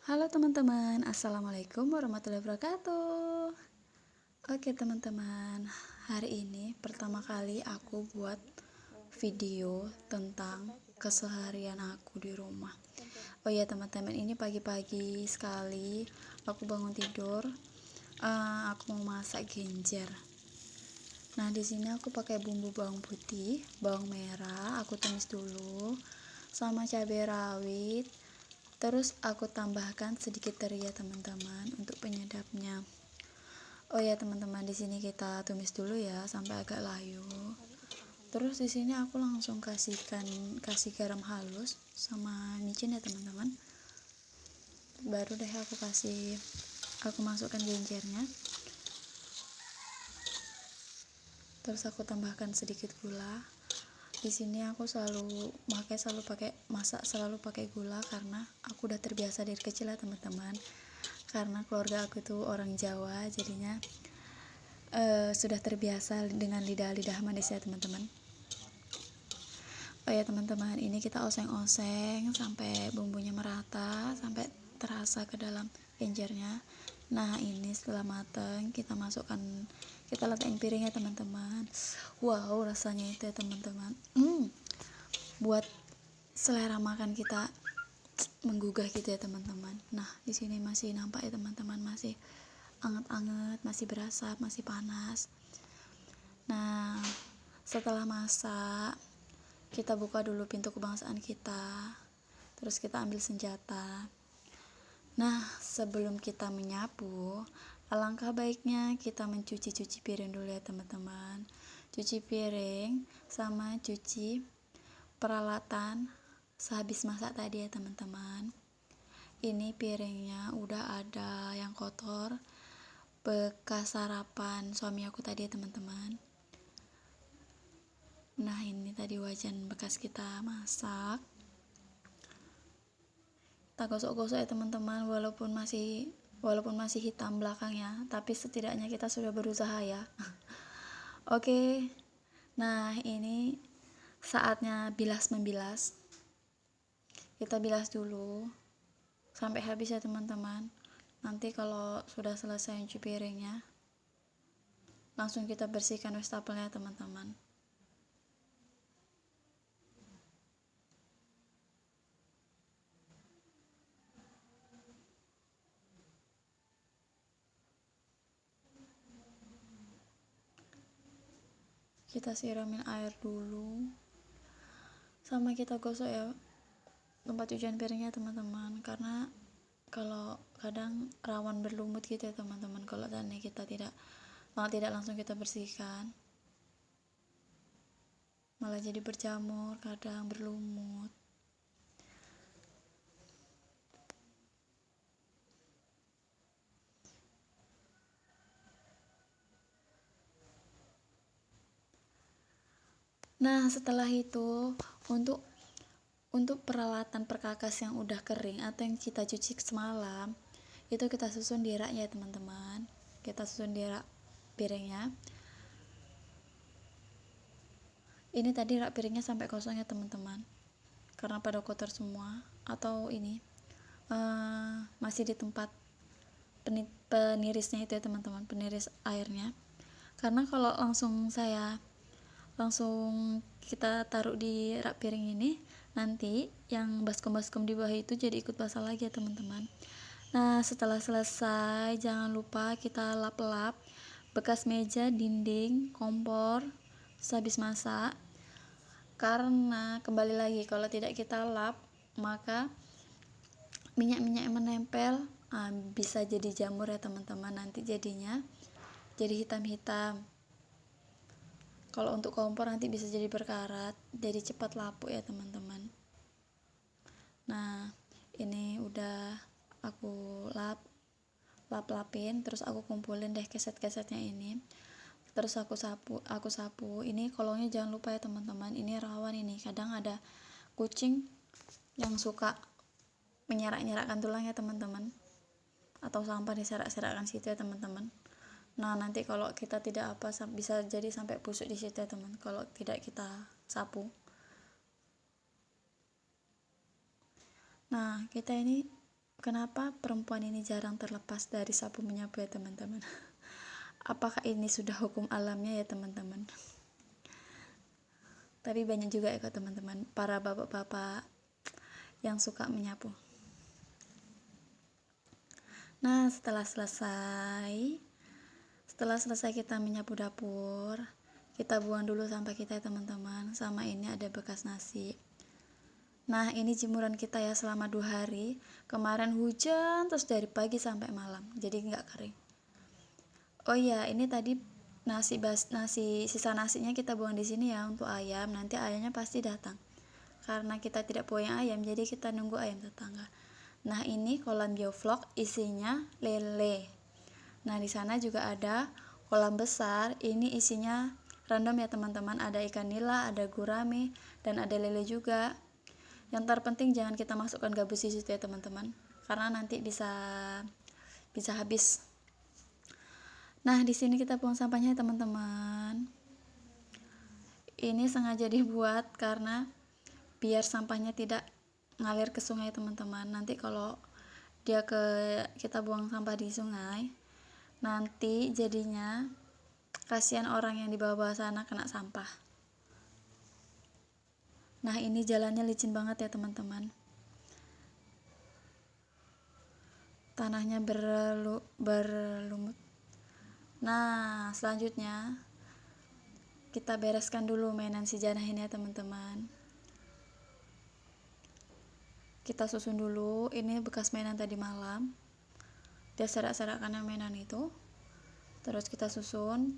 Halo teman-teman, Assalamualaikum warahmatullahi wabarakatuh. Oke teman-teman, hari ini pertama kali aku buat video tentang keseharian aku di rumah. Oh ya teman-teman, ini pagi-pagi sekali aku bangun tidur. Aku mau masak genjer. Nah di sini aku pakai bumbu bawang putih, bawang merah, aku tumis dulu, sama cabai rawit. Terus aku tambahkan sedikit teri ya teman-teman untuk penyedapnya. Oh ya teman-teman, di sini kita tumis dulu ya sampai agak layu. Terus di sini aku langsung kasih garam halus sama micin ya teman-teman. Baru deh aku masukkan genjernya. Terus aku tambahkan sedikit gula. Di sini aku selalu pakai gula karena aku udah terbiasa dari kecil ya teman-teman. Karena keluarga aku tuh orang Jawa, jadinya sudah terbiasa dengan lidah-lidah manis ya teman-teman. Oh ya teman-teman, ini kita oseng-oseng sampai bumbunya merata, sampai terasa ke dalam genjernya. Nah ini setelah matang kita letakkan piringnya teman-teman. Wow rasanya itu ya teman-teman, buat selera makan kita menggugah gitu ya teman-teman. Nah di sini masih nampak ya teman-teman, masih anget-anget, masih berasap, masih panas. Nah setelah masak, kita buka dulu pintu kebangsaan kita, terus kita ambil senjata. Nah sebelum kita menyapu, alangkah baiknya kita mencuci piring dulu ya teman-teman. Cuci piring sama cuci peralatan sehabis masak tadi ya teman-teman. Ini piringnya udah ada yang kotor, bekas sarapan suami aku tadi ya teman-teman. Nah ini tadi wajan bekas kita masak, kita gosok-gosok ya teman-teman, walaupun masih hitam belakangnya, tapi setidaknya kita sudah berusaha ya. Oke, nah ini saatnya bilas membilas. Kita bilas dulu sampai habis ya teman-teman. Nanti kalau sudah selesai cuci piringnya, langsung kita bersihkan wastafelnya teman-teman. Kita siramin air dulu, sama kita gosok ya tempat cucian piringnya teman-teman, karena kalau kadang rawan berlumut gitu ya teman-teman kalau kita tidak langsung kita bersihkan, malah jadi berjamur, kadang berlumut. Nah setelah itu, untuk peralatan perkakas yang udah kering atau yang kita cuci semalam, itu kita susun di raknya ya teman-teman. Kita susun di rak piringnya. Ini tadi rak piringnya sampai kosong ya teman-teman, karena pada kotor semua, atau ini masih di tempat penirisnya itu ya teman-teman, peniris airnya. Karena kalau langsung kita taruh di rak piring ini, nanti yang baskom-baskom di bawah itu jadi ikut basah lagi ya teman-teman. Nah setelah selesai, jangan lupa kita lap-lap bekas meja, dinding, kompor sehabis masak, karena kembali lagi kalau tidak kita lap, maka minyak-minyak yang menempel bisa jadi jamur ya teman-teman, nanti jadinya jadi hitam-hitam. Kalau untuk kompor nanti bisa jadi berkarat, jadi cepat lapuk ya teman-teman. Nah ini udah aku lap-lapin, terus aku kumpulin deh keset-kesetnya ini, terus aku sapu. Ini kolongnya jangan lupa ya teman-teman, ini rawan, ini kadang ada kucing yang suka menyerak-nyerakkan tulang ya teman-teman, atau sampah diserak-serakkan situ ya teman-teman. Nah nanti kalau kita tidak bisa jadi sampai busuk di situ ya teman, kalau tidak kita sapu. Nah kita ini kenapa perempuan ini jarang terlepas dari sapu menyapu ya teman-teman? Apakah ini sudah hukum alamnya ya teman-teman? Tapi banyak juga ya kok teman-teman, para bapak-bapak yang suka menyapu. Nah, setelah selesai kita menyapu dapur, kita buang dulu sampah kita ya teman-teman. Sama ini ada bekas nasi. Nah, ini jemuran kita ya selama 2 hari. Kemarin hujan terus dari pagi sampai malam, jadi nggak kering. Oh iya, ini tadi sisa nasinya kita buang di sini ya untuk ayam. Nanti ayamnya pasti datang. Karena kita tidak punya ayam, jadi kita nunggu ayam tetangga. Nah, ini kolam biovlog isinya lele. Nah, di sana juga ada kolam besar. Ini isinya random ya teman-teman. Ada ikan nila, ada gurame, dan ada lele juga. Yang terpenting jangan kita masukkan gabus di situ ya teman-teman, karena nanti bisa habis. Nah, di sini kita buang sampahnya ya teman-teman. Ini sengaja dibuat karena biar sampahnya tidak ngalir ke sungai teman-teman. Nanti kalau kita buang sampah di sungai, nanti jadinya kasihan orang yang di bawah sana kena sampah. Nah, ini jalannya licin banget ya teman-teman. Tanahnya berlumut. Nah, selanjutnya kita bereskan dulu mainan si Janah ini ya teman-teman. Kita susun dulu, ini bekas mainan tadi malam. Dia serak-serakan mainan itu. Terus kita susun.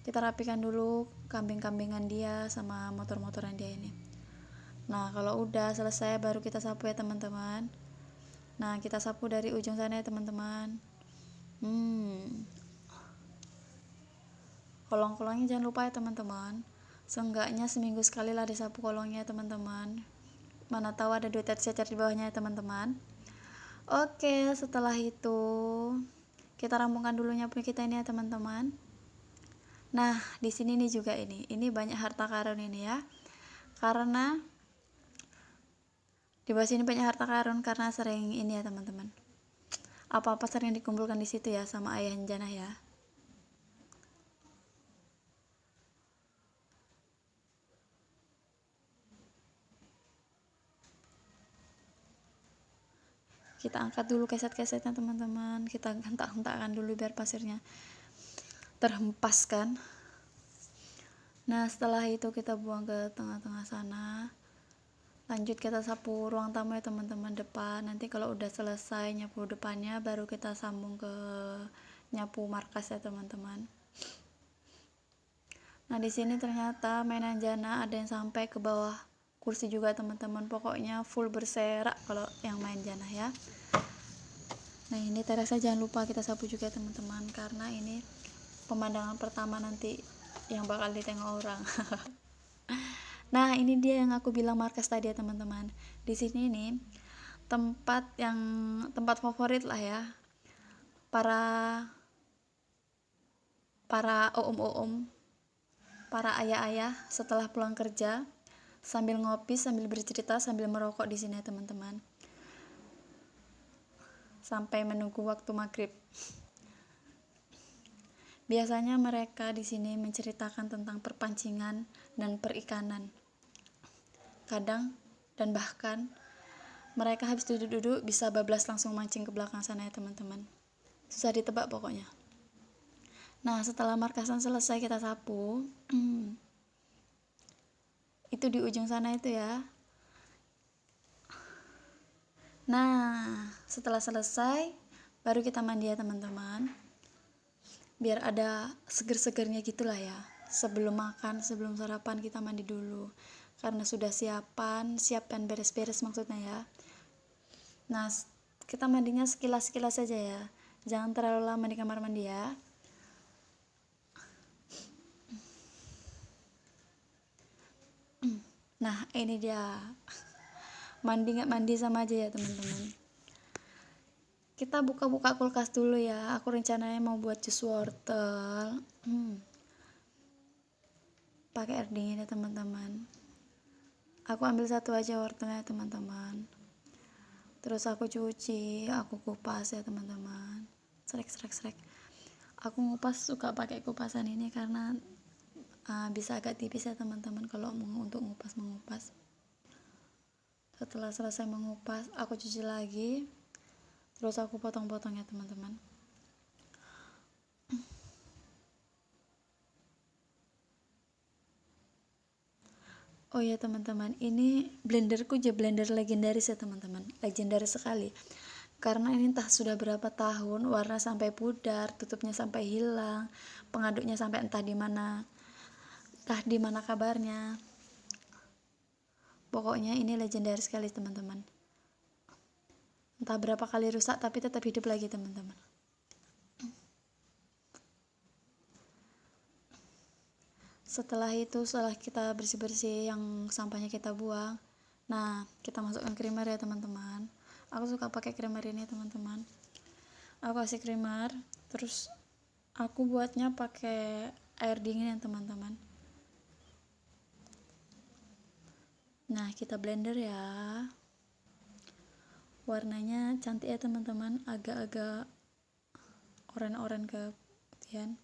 Kita rapikan dulu kambing-kambingan dia sama motor-motoran dia ini. Nah, kalau udah selesai baru kita sapu ya teman-teman. Nah, kita sapu dari ujung sana ya teman-teman. Kolong-kolongnya jangan lupa ya teman-teman. Seenggaknya seminggu sekali lah disapu kolongnya teman-teman. Mana tahu ada duit cecer di bawahnya ya teman-teman. Oke, setelah itu kita rampungkan dulu nyapu kita ini ya teman-teman. Nah, di sini nih juga ini banyak harta karun ini ya. Karena di bawah sini banyak harta karun karena sering ini ya teman-teman. Apa-apa sering dikumpulkan di situ ya sama ayah Janah ya. Kita angkat dulu keset-kesetnya teman-teman. Kita hentak-hentakkan dulu biar pasirnya terhempaskan. Nah, setelah itu kita buang ke tengah-tengah sana. Lanjut kita sapu ruang tamu ya teman-teman depan. Nanti kalau udah selesai nyapu depannya baru kita sambung ke nyapu markas ya teman-teman. Nah, di sini ternyata mainan Jana ada yang sampai ke bawah kursi juga teman-teman. Pokoknya full berserak kalau yang main Jana ya. Nah, ini terasa jangan lupa kita sapu juga teman-teman, karena ini pemandangan pertama nanti yang bakal ditengok orang. Nah, ini dia yang aku bilang markas tadi ya teman-teman. Di sini nih tempat favorit lah ya para om-om, para ayah-ayah setelah pulang kerja sambil ngopi, sambil bercerita, sambil merokok di sini ya teman-teman. Sampai menunggu waktu maghrib. Biasanya mereka di sini menceritakan tentang perpancingan dan perikanan. Kadang dan bahkan mereka habis duduk-duduk bisa bablas langsung mancing ke belakang sana ya teman-teman. Susah ditebak pokoknya. Nah, setelah markasan selesai kita sapu. Itu di ujung sana itu ya. Nah, setelah selesai baru kita mandi ya teman-teman. Biar ada seger-segernya gitulah ya. Sebelum makan, sebelum sarapan kita mandi dulu. Karena sudah siap dan beres-beres maksudnya ya. Nah, kita mandinya sekilas-sekilas saja ya. Jangan terlalu lama di kamar mandi ya. Nah, ini dia. Mandi nggak mandi sama aja ya teman-teman. Kita buka-buka kulkas dulu ya. Aku rencananya mau buat jus wortel. Pakai air dingin ya teman-teman. Aku ambil satu aja wortelnya teman-teman. Terus aku cuci, aku kupas ya teman-teman. Srek. Aku ngupas suka pakai kupasan ini karena bisa agak tipis ya teman-teman kalau untuk mengupas. Setelah selesai mengupas, aku cuci lagi. Terus aku potong-potong ya teman-teman. Oh ya teman-teman, ini blenderku blender legendaris ya teman-teman, legendaris sekali. Karena ini entah sudah berapa tahun, warna sampai pudar, tutupnya sampai hilang, pengaduknya sampai entah di mana kabarnya. Pokoknya ini legendaris sekali teman-teman. Entah berapa kali rusak tapi tetap hidup lagi teman-teman. Setelah kita bersih-bersih yang sampahnya kita buang, nah kita masukkan creamer ya teman-teman. Aku suka pakai creamer ini teman-teman. Aku kasih creamer, terus aku buatnya pakai air dingin ya teman-teman. Nah kita blender ya. Warnanya cantik ya teman-teman, agak-agak oranye keputihan.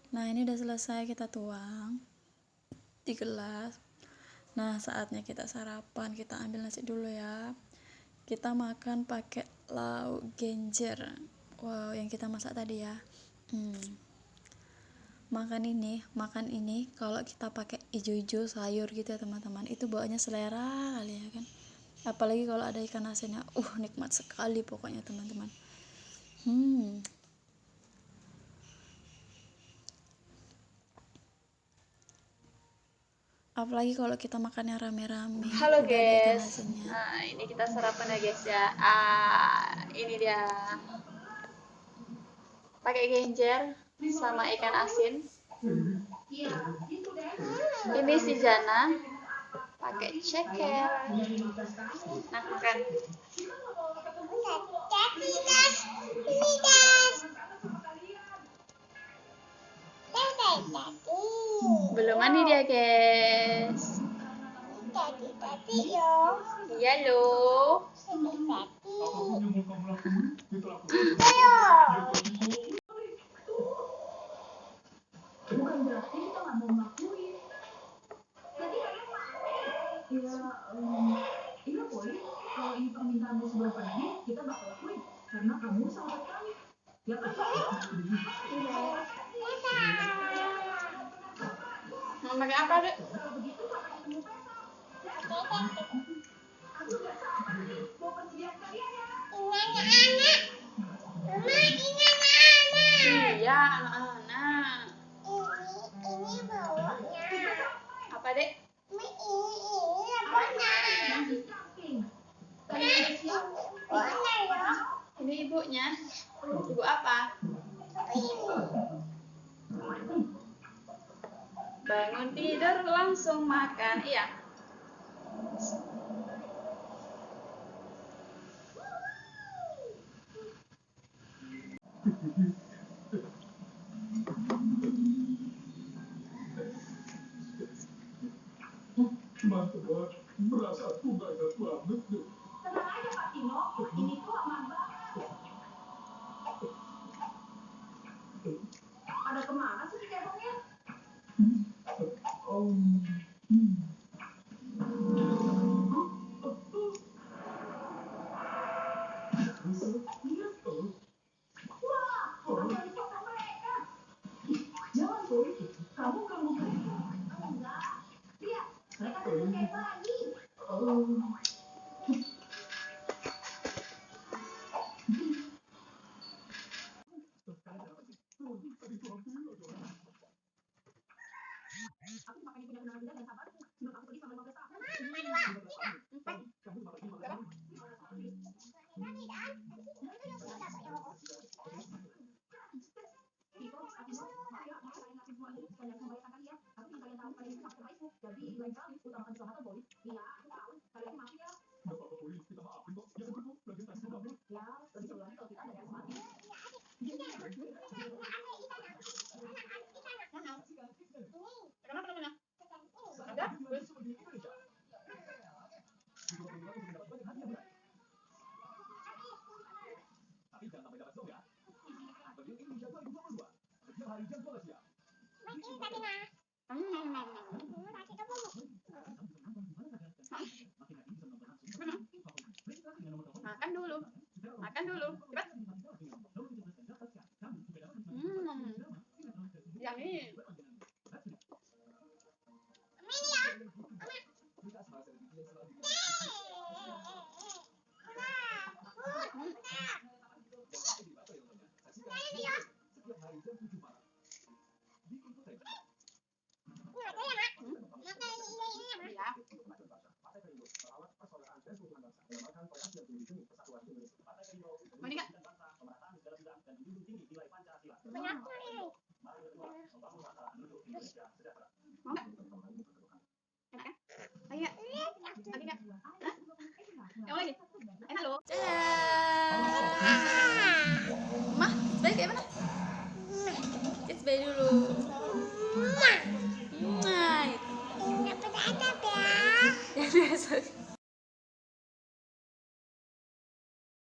Nah ini udah selesai, kita tuang di gelas. Nah saatnya kita sarapan, kita ambil nasi dulu ya. Kita makan pakai lauk genjer, wow, yang kita masak tadi ya. Makan ini kalau kita pakai ijo-ijo sayur gitu ya teman-teman, itu bawaannya selera kali ya kan. Apalagi kalau ada ikan asinnya, nikmat sekali pokoknya teman-teman. Apalagi kalau kita makannya rame-rame. Halo udah ada ikan guys, asinnya. nah ini kita sarapan ya guys ya. Ini dia pakai genjer sama ikan asin. Ini si Jana pakai ceker. Nah makan. Belum mandi dia guys. Iya loh. Bukan berarti kita nggak mau ngelakuin. Jadi iya boleh. Kalau ini permintaanmu sebelum pergi, kita bakal lakuin. Karena kamu sahabat kami. Ya kan? Mau makan apa dek? Kalau begitu kapan ketemu besok? Aku nggak sabar nih mau persediaan kalian ya. Iya anak-anak. Ini baunya. Apa dek? Ini baunya. Ini ibunya. Ibu apa? Bangun tidur langsung makan. Iya. Mantap, merasa aku banyak banget tuh. Tenang aja Pak Tino, ini tuh aman banget. Ada kemana sih cebongnya? Wah, orang dari foto mereka. Jangan tuh, kamu ganggu mereka. Enggak, lihat, mereka tuh kayak bayi. Aku makanya punya kenangan indah dan sabarku. Sebelum aku pergi selama 15 tahun. Makan dulu. Makan dulu. Cepat. Yang ini. Mau ini nggak? Mau nggak? Enak kan? Lagi nggak? Lagi nggak? Hah? Yang lagi? Enak loh. Mah, baik kayak mana? Kiss bye dulu. Nah, Nggak pada ada ya. ya biasa.